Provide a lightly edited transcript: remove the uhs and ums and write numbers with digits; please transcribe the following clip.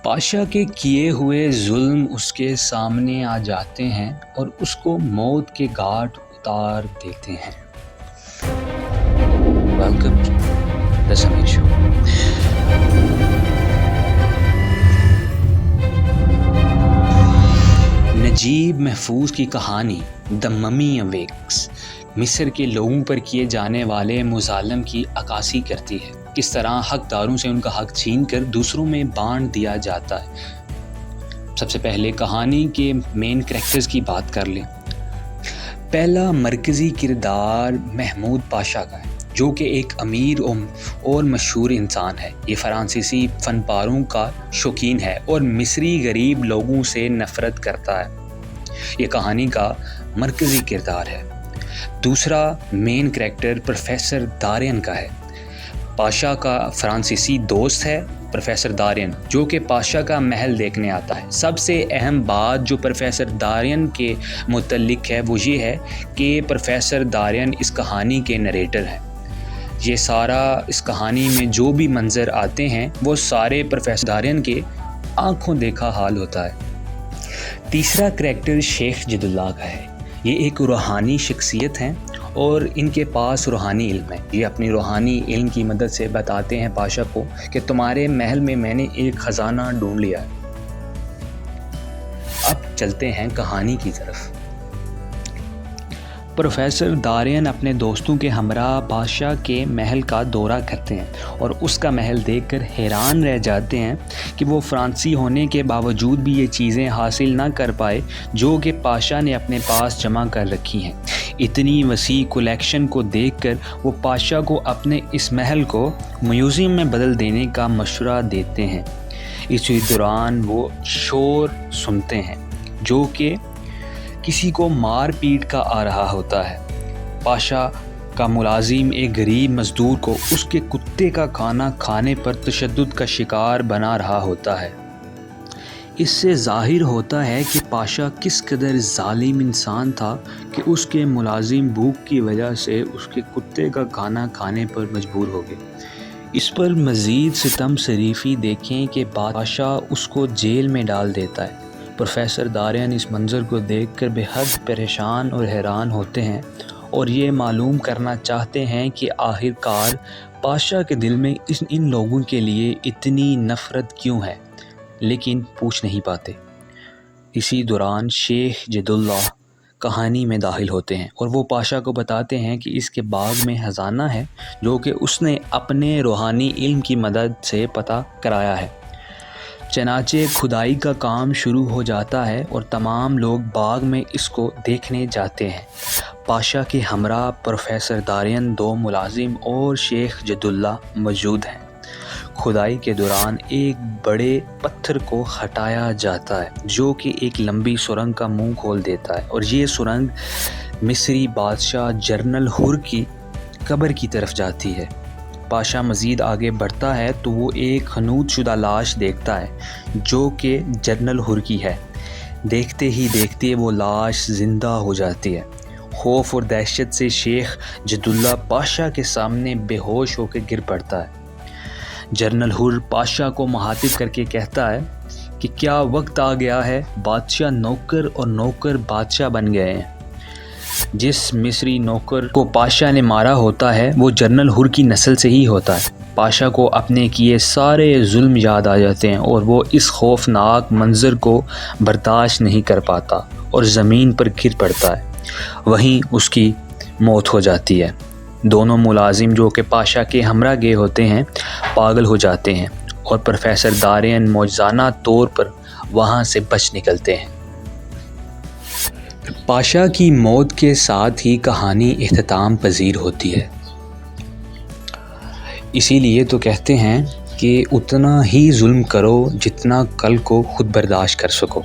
پاشا کے کیے ہوئے ظلم اس کے سامنے آ جاتے ہیں اور اس کو موت کے گھاٹ اتار دیتے ہیں۔ ویلکم ٹو دی سمیر شو۔ نجیب محفوظ کی کہانی دی ممی اویکس مصر کے لوگوں پر کیے جانے والے مظالم کی عکاسی کرتی ہے۔ کس طرح حقداروں سے ان کا حق چھین کر دوسروں میں بانٹ دیا جاتا ہے۔ سب سے پہلے کہانی کے مین کریکٹرز کی بات کر لیں۔ پہلا مرکزی کردار محمود پاشا کا ہے، جو کہ ایک امیر اور مشہور انسان ہے۔ یہ فرانسیسی فن پاروں کا شوقین ہے اور مصری غریب لوگوں سے نفرت کرتا ہے۔ یہ کہانی کا مرکزی کردار ہے۔ دوسرا مین کریکٹر پروفیسر دارین کا ہے۔ پاشا کا فرانسیسی دوست ہے پروفیسر دارین، جو کہ پاشا کا محل دیکھنے آتا ہے۔ سب سے اہم بات جو پروفیسر دارین کے متعلق ہے وہ یہ ہے کہ پروفیسر دارین اس کہانی کے نریٹر ہیں۔ یہ سارا اس کہانی میں جو بھی منظر آتے ہیں وہ سارے پروفیسر دارین کے آنکھوں دیکھا حال ہوتا ہے۔ تیسرا کریکٹر شیخ جد اللہ کا ہے۔ یہ ایک روحانی شخصیت ہیں اور ان کے پاس روحانی علم ہے۔ یہ اپنی روحانی علم کی مدد سے بتاتے ہیں پاشا کو کہ تمہارے محل میں نے ایک خزانہ ڈھونڈ لیا ہے۔ اب چلتے ہیں کہانی کی طرف۔ پروفیسر دارین اپنے دوستوں کے ہمراہ پاشا کے محل کا دورہ کرتے ہیں اور اس کا محل دیکھ کر حیران رہ جاتے ہیں کہ وہ فرانسی ہونے کے باوجود بھی یہ چیزیں حاصل نہ کر پائے جو کہ پاشا نے اپنے پاس جمع کر رکھی ہیں۔ اتنی وسیع کلیکشن کو دیکھ کر وہ پاشا کو اپنے اس محل کو میوزیم میں بدل دینے کا مشورہ دیتے ہیں۔ اسی دوران وہ شور سنتے ہیں جو کہ کسی کو مار پیٹ کا آ رہا ہوتا ہے۔ پاشا کا ملازم ایک غریب مزدور کو اس کے کتے کا کھانا کھانے پر تشدد کا شکار بنا رہا ہوتا ہے۔ اس سے ظاہر ہوتا ہے کہ پاشا کس قدر ظالم انسان تھا کہ اس کے ملازم بھوک کی وجہ سے اس کے کتے کا کھانا کھانے پر مجبور ہو گئے۔ اس پر مزید ستم شریفی دیکھیں کہ پاشا اس کو جیل میں ڈال دیتا ہے۔ پروفیسر دارین اس منظر کو دیکھ کر بے حد پریشان اور حیران ہوتے ہیں اور یہ معلوم کرنا چاہتے ہیں کہ آخر کار پاشا کے دل میں ان لوگوں کے لیے اتنی نفرت کیوں ہے، لیکن پوچھ نہیں پاتے۔ اسی دوران شیخ جد اللہ کہانی میں داخل ہوتے ہیں اور وہ پاشا کو بتاتے ہیں کہ اس کے باغ میں خزانہ ہے جو کہ اس نے اپنے روحانی علم کی مدد سے پتہ کرایا ہے۔ چنانچہ کھدائی کا کام شروع ہو جاتا ہے اور تمام لوگ باغ میں اس کو دیکھنے جاتے ہیں۔ پاشا کے ہمراہ پروفیسر دارین، دو ملازم اور شیخ جد اللہ موجود ہیں۔ کھدائی کے دوران ایک بڑے پتھر کو ہٹایا جاتا ہے جو کہ ایک لمبی سرنگ کا منہ کھول دیتا ہے اور یہ سرنگ مصری بادشاہ جنرل ہر کی قبر کی طرف جاتی ہے۔ پاشا مزید آگے بڑھتا ہے تو وہ ایک حنوط شدہ لاش دیکھتا ہے جو کہ جنرل ہر کی ہے۔ دیکھتے ہی دیکھتے وہ لاش زندہ ہو جاتی ہے۔ خوف اور دہشت سے شیخ جد اللہ پاشا کے سامنے بے ہوش ہو کے گر پڑتا ہے۔ جنرل ہر پاشا کو مخاطب کر کے کہتا ہے کہ کیا وقت آ گیا ہے، بادشاہ نوکر اور نوکر بادشاہ بن گئے ہیں۔ جس مصری نوکر کو پاشا نے مارا ہوتا ہے وہ جنرل ہر کی نسل سے ہی ہوتا ہے۔ پاشا کو اپنے کیے سارے ظلم یاد آ جاتے ہیں اور وہ اس خوفناک منظر کو برداشت نہیں کر پاتا اور زمین پر گر پڑتا ہے۔ وہیں اس کی موت ہو جاتی ہے۔ دونوں ملازم جو کہ پاشا کے ہمراہ گئے ہوتے ہیں پاگل ہو جاتے ہیں اور پروفیسر دارین معجزانہ طور پر وہاں سے بچ نکلتے ہیں۔ پاشا کی موت کے ساتھ ہی کہانی اختتام پذیر ہوتی ہے۔ اسی لیے تو کہتے ہیں کہ اتنا ہی ظلم کرو جتنا کل کو خود برداشت کر سکو۔